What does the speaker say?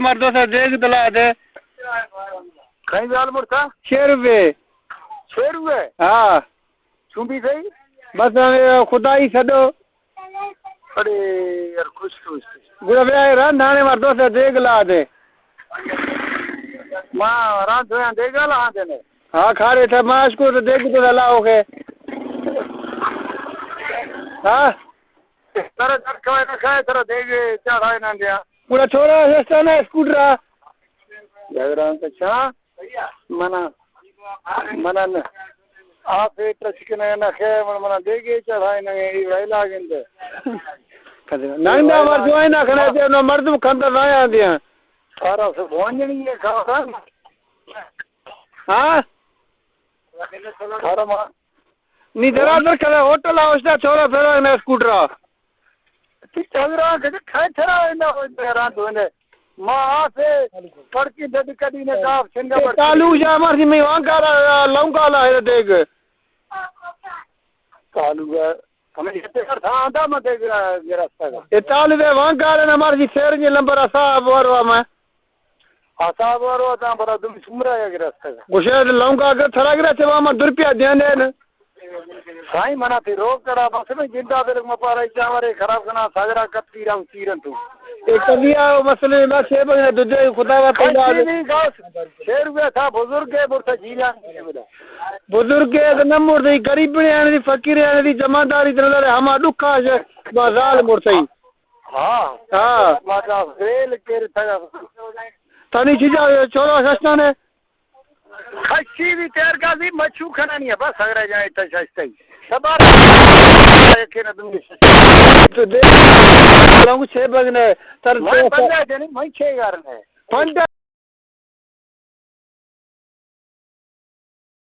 مردوں سے دیکھ دلا دے کہیں بیال مرتا 6 روپے 6 روپے ہاں چونبی صحیح بس خدا ہی چھڈو ارے یار خوش گڑا بیا رن دھانے مردوں سے دیکھ لا دے ماں رات دھویا دے گا لا دینے ہاں کھارے تھا ماش کو تو دیکھ تو لاؤ گے ہاں ترا کھائے نہ کھائے ترا دے گے چڑھائے نہ دیا پورا چھوڑا سستا نا اسکوٹر جگران تو چا منا آپ ٹچ کے نہ کھائے منا دے گے چڑھائے نہ یہ ویلا گندے نہیں نہ مر جو ہے نہ کھڑے تے نہ مرد کھندا نہ آندیاں سارا سے بونجنی ہے کھا ہاں سارا ماں نی درادر کھڑا ہوٹل ہاؤس دا چھوڑا پھر نہ اسکوٹر جگران کے کھائے تھرا نہ رات ہونے ماں سے پڑ کی دد کدی نے کاف سنگا پر کالو جا مر میں وہاں کا لونگا لا ہے دیکھ کالو ہمیں یہ کر تھا آندا میں دیکھ راستہ کا یہ طالب وہاں کا نہ مر جی شیر جی نمبر صاحب وروا میں صاحب وروا تا برا تم سمرا ہے راستہ کا گشے لونگا اگر تھرا گرا چوا ما روپیہ دین دین سائیں منا تھی روک کرا بس میں جندا دل میں پارا چاورے خراب کرنا ساجرا کتی راو چیرن تو ایک کبیا مسئلے میں چھ بنے دجے خدا وا پیدا 6 روپے تھا بزرگ ہے برتا جیلا بزرگ کے نمبر دی غریب نے دی فقیر نے دی جمعداری دل ہم دکھا ہے بازار مر صحیح ہاں ماتا ریل کر تھا تانی چیزا چھوڑا سستا نے خشی بھی تیر کا بھی مچھو کھانا نہیں ہے بس اگر جائے تو سستا ہی سبا کہ نہ تم تو دیکھ لوں 6 بگنے تر میں بندہ نہیں میں 6 یار نے